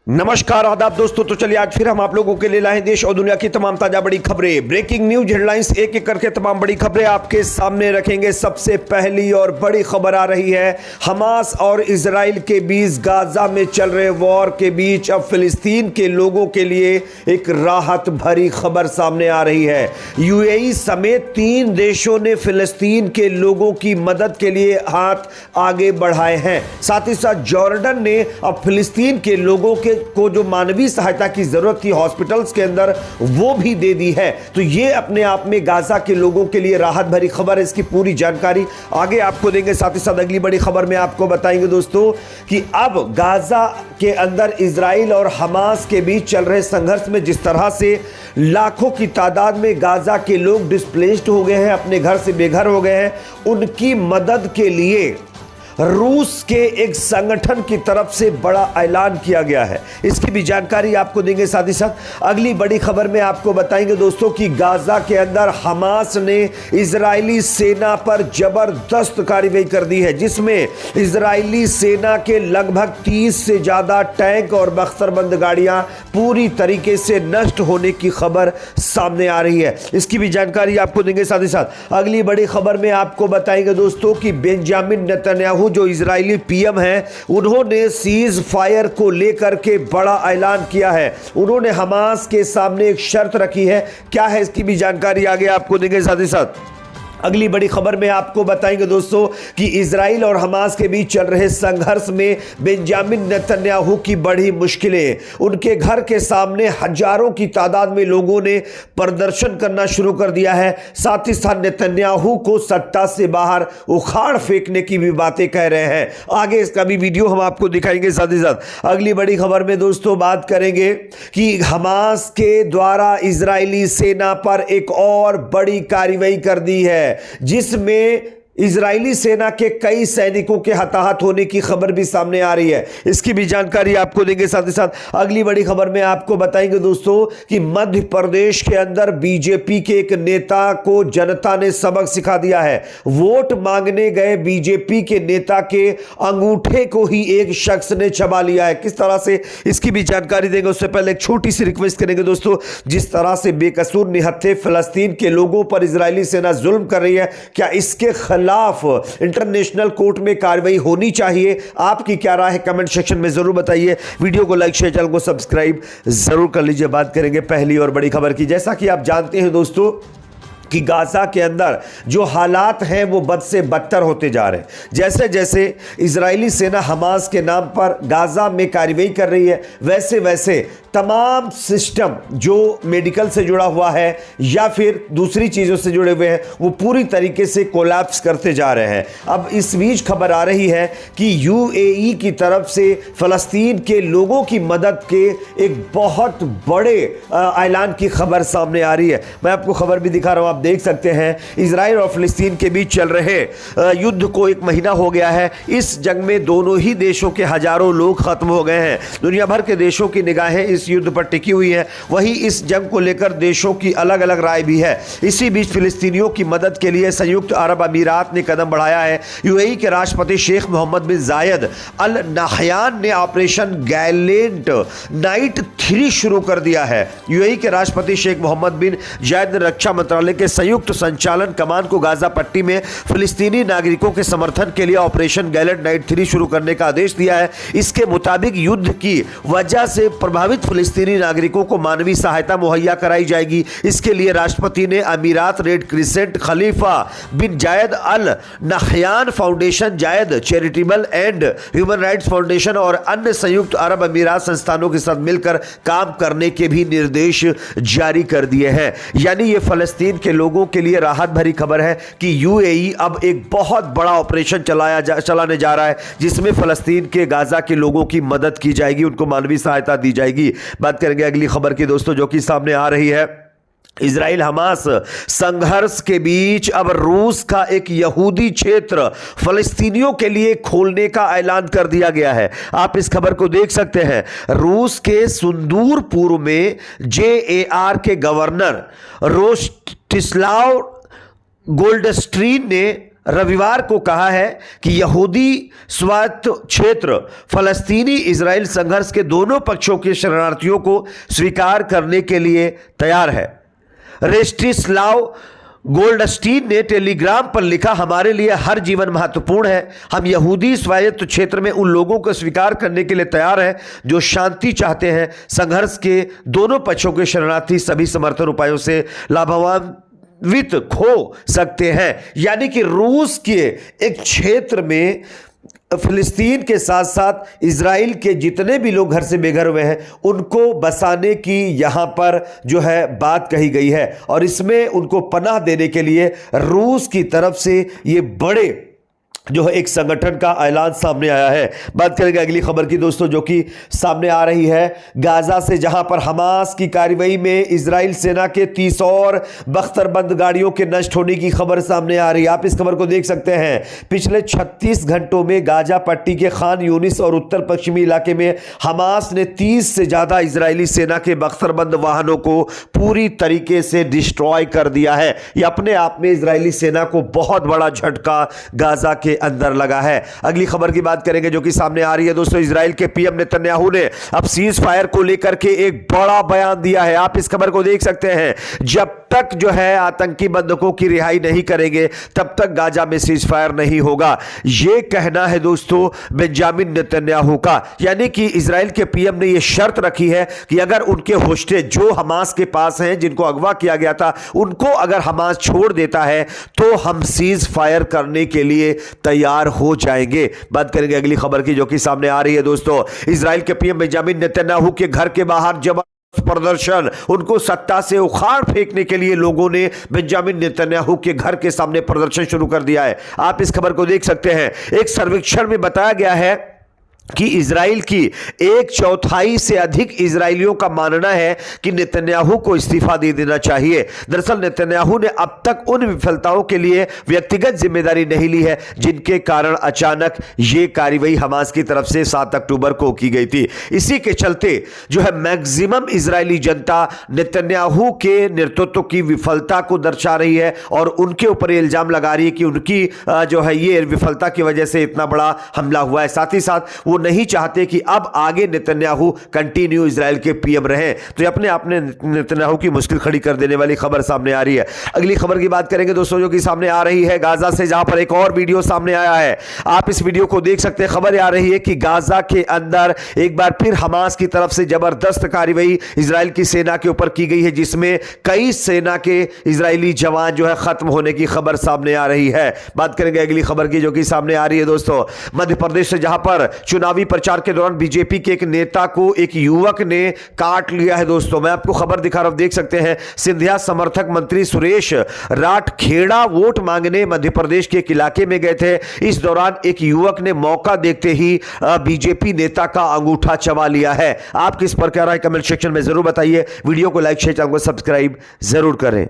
नमस्कार आदाब दोस्तों। तो चलिए आज फिर हम आप लोगों के लिए लाए देश और दुनिया की तमाम ताजा बड़ी खबरें, ब्रेकिंग न्यूज हेडलाइंस, एक एक करके तमाम बड़ी खबरें आपके सामने रखेंगे। सबसे पहली और बड़ी खबर आ रही है हमास और इजराइल के बीच गाजा में चल रहे वॉर के बीच अब फिलिस्तीन के लोगों के लिए एक राहत भरी खबर सामने आ रही है। यूएई समेत 3 देशों ने फिलिस्तीन के लोगों की मदद के लिए हाथ आगे बढ़ाए हैं। साथ ही साथ जॉर्डन ने अब फिलिस्तीन के लोगों को जो मानवीय सहायता की जरूरत थी हॉस्पिटल्स के अंदर, वो भी दे दी है। तो ये अपने आप में गाजा के लोगों के लिए राहत भरी खबर है। इसकी पूरी जानकारी आगे आपको देंगे। साथ ही साथ अगली बड़ी खबर में आपको बताएंगे दोस्तों कि अब गाजा के अंदर इजराइल और हमास के बीच चल रहे संघर्ष में जिस तरह से लाखों की तादाद में गाजा के लोग डिस्प्लेस्ड हो गए हैं, अपने घर से बेघर हो गए हैं, उनकी मदद के लिए रूस के एक संगठन की तरफ से बड़ा ऐलान किया गया है। इसकी भी जानकारी आपको देंगे। साथ ही साथ अगली बड़ी खबर में आपको बताएंगे दोस्तों कि गाजा के अंदर हमास ने इजरायली सेना पर जबरदस्त कार्रवाई कर दी है, जिसमें इजरायली सेना के लगभग 30 से ज्यादा टैंक और बख्तरबंद गाड़ियां पूरी तरीके से नष्ट होने की खबर सामने आ रही है। इसकी भी जानकारी आपको देंगे। साथ ही साथ अगली बड़ी खबर में आपको बताएंगे दोस्तों कि बेंजामिन नेतन्याहू जो इजरायली पीएम हैं, उन्होंने सीज फायर को लेकर के बड़ा ऐलान किया है। उन्होंने हमास के सामने एक शर्त रखी है। क्या है इसकी भी जानकारी आगे आपको देंगे। साथ ही साथ अगली बड़ी खबर में आपको बताएंगे दोस्तों कि इजराइल और हमास के बीच चल रहे संघर्ष में बेंजामिन नेतन्याहू की बड़ी मुश्किलें। उनके घर के सामने हजारों की तादाद में लोगों ने प्रदर्शन करना शुरू कर दिया है। साथ ही साथ नेतन्याहू को सत्ता से बाहर उखाड़ फेंकने की भी बातें कह रहे हैं। आगे इसका भी वीडियो हम आपको दिखाएंगे। साथ ही साथ अगली बड़ी खबर में दोस्तों बात करेंगे कि हमास के द्वारा इजरायली सेना पर एक और बड़ी कार्रवाई कर दी है, जिसमें इजरायली सेना के कई सैनिकों के हताहत होने की खबर भी सामने आ रही है। इसकी भी जानकारी आपको देंगे। साथ ही साथ अगली बड़ी खबर में आपको बताएंगे दोस्तों कि मध्य प्रदेश के अंदर बीजेपी के एक नेता को जनता ने सबक सिखा दिया है। वोट मांगने गए बीजेपी के नेता के अंगूठे को ही एक शख्स ने छबा लिया है। किस तरह से, इसकी भी जानकारी देंगे। उससे पहले एक छोटी सी रिक्वेस्ट करेंगे दोस्तों, जिस तरह से बेकसूर निहत्थे फिलिस्तीन के लोगों पर इजरायली सेना जुल्म कर रही है, क्या इसके खिलाफ इंटरनेशनल कोर्ट में कार्रवाई होनी चाहिए? आपकी क्या राय है कमेंट सेक्शन में जरूर बताइए। वीडियो को लाइक शेयर, चैनल को सब्सक्राइब जरूर कर लीजिए। बात करेंगे पहली और बड़ी खबर की। जैसा कि आप जानते हैं दोस्तों कि गाजा के अंदर जो हालात हैं वो बद से बदतर होते जा रहे हैं। जैसे जैसे इजरायली सेना हमास के नाम पर गाजा में कार्रवाई कर रही है, वैसे वैसे तमाम सिस्टम जो मेडिकल से जुड़ा हुआ है या फिर दूसरी चीज़ों से जुड़े हुए हैं, वो पूरी तरीके से कोलैप्स करते जा रहे हैं। अब इस बीच खबर आ रही है कि यूएई की तरफ से फ़लस्तीन के लोगों की मदद के एक बहुत बड़े ऐलान की खबर सामने आ रही है। मैं आपको खबर भी दिखा रहा हूँ, आप देख सकते हैं। इजराइल और फिलिस्तीन के बीच चल रहे युद्ध को 1 महीना हो गया है। इस जंग में दोनों ही देशों के हजारों लोग खत्म हो गए हैं। दुनिया भर के देशों की निगाहें इस युद्ध पर टिकी हुई है। वहीं इस जंग को लेकर देशों की अलग अलग राय भी है। इसी बीच फिलिस्तीनियों की मदद के लिए संयुक्त अरब अमीरात ने कदम बढ़ाया है। यूएई के राष्ट्रपति शेख मोहम्मद बिन जायद अल नहयान ने ऑपरेशन गैलेंट नाइट 3 शुरू कर दिया है। यूएई के राष्ट्रपति शेख मोहम्मद बिन जायद ने रक्षा मंत्रालय के संयुक्त संचालन कमान को गाजा पट्टी में फिलिस्तीनी नागरिकों के समर्थन के लिए ऑपरेशन गैलेंट नाइट 3 शुरू करने का आदेश दिया है। इसके मुताबिक युद्ध की वजह से प्रभावित फिलिस्तीनी नागरिकों को मानवीय सहायता मुहैया कराई जाएगी। इसके लिए राष्ट्रपति ने अमीरात रेड क्रिसेंट, खलीफा बिन जायद अल नहयान फाउंडेशन, जायद charitable and human rights foundation और अन्य संयुक्त अरब अमीरात संस्थानों के साथ मिलकर काम करने के भी निर्देश जारी कर दिए हैं। यानी ये फलस्तीन के लोगों के लिए राहत भरी खबर है कि यूएई अब एक बहुत बड़ा ऑपरेशन चलाने जा रहा है, जिसमें फलस्तीन के गाजा के लोगों की मदद की जाएगी, उनको मानवीय सहायता दी जाएगी। बात करेंगे अगली खबर की दोस्तों, जो कि सामने आ रही है। इजराइल हमास संघर्ष के बीच अब रूस का एक यहूदी क्षेत्र फलस्तीनियों के लिए खोलने का ऐलान कर दिया गया है। आप इस खबर को देख सकते हैं। रूस के सुंदूर पूर्व में जेएआर के गवर्नर रोस्टिस्लाव गोल्डस्ट्रीन ने रविवार को कहा है कि यहूदी स्वायत्त क्षेत्र फलस्तीनी इजराइल संघर्ष के दोनों पक्षों के शरणार्थियों को स्वीकार करने के लिए तैयार है। रेस्टिस्लाव गोल्डस्टीन ने टेलीग्राम पर लिखा, हमारे लिए हर जीवन महत्वपूर्ण है। हम यहूदी स्वायत्त क्षेत्र में उन लोगों को स्वीकार करने के लिए तैयार हैं जो शांति चाहते हैं। संघर्ष के दोनों पक्षों के शरणार्थी सभी समर्थन उपायों से लाभान्वित हो सकते हैं। यानी कि रूस के एक क्षेत्र में फिलिस्तीन के साथ साथ इजराइल के जितने भी लोग घर से बेघर हुए हैं उनको बसाने की यहां पर जो है बात कही गई है, और इसमें उनको पनाह देने के लिए रूस की तरफ से ये बड़े जो है एक संगठन का ऐलान सामने आया है। बात करेंगे अगली खबर की दोस्तों, जो कि सामने आ रही है गाजा से, जहां पर हमास की कार्रवाई में इजराइल सेना के 30 और बख्तरबंद गाड़ियों के नष्ट होने की खबर सामने आ रही है। आप इस खबर को देख सकते हैं। पिछले 36 घंटों में गाजा पट्टी के खान यूनिस और उत्तर पश्चिमी इलाके में हमास ने 30 से ज्यादा इजरायली सेना के बख्तरबंद वाहनों को पूरी तरीके से डिस्ट्रॉय कर दिया है। यह अपने आप में इजरायली सेना को बहुत बड़ा झटका गाजा के अंदर लगा है। अगली खबर की बात करेंगे जो कि सामने आ रही है दोस्तों, इजराइल के पीएम नेतन्याहू ने अब सीज फायर को लेकर के एक बड़ा बयान दिया है। आप इस खबर को देख सकते हैं। जब तक जो है आतंकी बंधकों की रिहाई नहीं करेंगे तब तक गाजा में सीज फायर नहीं होगा, यह कहना है दोस्तों बेंजामिन नेतन्याहू का। यानी कि इजराइल के पीएम ने यह शर्त रखी है कि अगर उनके होस्टेज जो हमास के पास हैं, जिनको अगवा किया गया था, उनको अगर हमास छोड़ देता है तो हम सीज फायर करने के लिए तैयार हो जाएंगे। बात करेंगे अगली खबर की जो कि सामने आ रही है दोस्तों, इजराइल के पीएम बेंजामिन नेतन्याहू के घर के बाहर जबरदस्त प्रदर्शन, उनको सत्ता से उखाड़ फेंकने के लिए लोगों ने बेंजामिन नेतन्याहू के घर के सामने प्रदर्शन शुरू कर दिया है। आप इस खबर को देख सकते हैं। एक सर्वेक्षण में बताया गया है कि इजराइल की 1/4 से अधिक इजरायलियों का मानना है कि नेतन्याहू को इस्तीफा दे देना चाहिए। दरअसल नेतन्याहू ने अब तक उन विफलताओं के लिए व्यक्तिगत जिम्मेदारी नहीं ली है जिनके कारण अचानक यह कार्रवाई हमास की तरफ से 7 अक्टूबर को की गई थी। इसी के चलते जो है मैक्सिमम इजरायली जनता नेतन्याहू के नेतृत्व की विफलता को दर्शा रही है और उनके ऊपर इल्जाम लगा रही है कि उनकी जो है ये विफलता की वजह से इतना बड़ा हमला हुआ है। साथ ही साथ वो नहीं चाहते कि अब आगे नेतन्याहू कंटिन्यू इजराइल के पीएम रहे। तो ये अपने आप ने नेतन्याहू की मुश्किल खड़ी कर देने वाली खबर सामने आ रही है। अगली खबर की बात करेंगे दोस्तों जो कि सामने आ रही है गाजा से, जहां पर एक और वीडियो सामने आया है। आप इस वीडियो को देख सकते हैं। खबर आ रही है कि गाजा के अंदर एक बार फिर हमास की तरफ से जबरदस्त कार्रवाई इजराइल की सेना के ऊपर की गई है, जिसमें कई सेना के इजरायली जवान जो है खत्म होने की खबर सामने आ रही है। बात करेंगे अगली खबर की जो कि सामने आ रही है दोस्तों, मध्य प्रदेश से, जहां पर चुनावी प्रचार के दौरान बीजेपी के एक नेता को एक युवक ने काट लिया है। दोस्तों मैं आपको खबर दिखा रहा हूं, देख सकते हैं। सिंधिया समर्थक मंत्री सुरेश राठखेड़ा वोट मांगने मध्य प्रदेश के एक इलाके में गए थे। इस दौरान एक युवक ने मौका देखते ही बीजेपी नेता का अंगूठा चबा लिया है। आप किस पर क्या राय कमेंट सेक्शन में जरूर बताइए। वीडियो को लाइक शेयर, चैनल को सब्सक्राइब जरूर करें।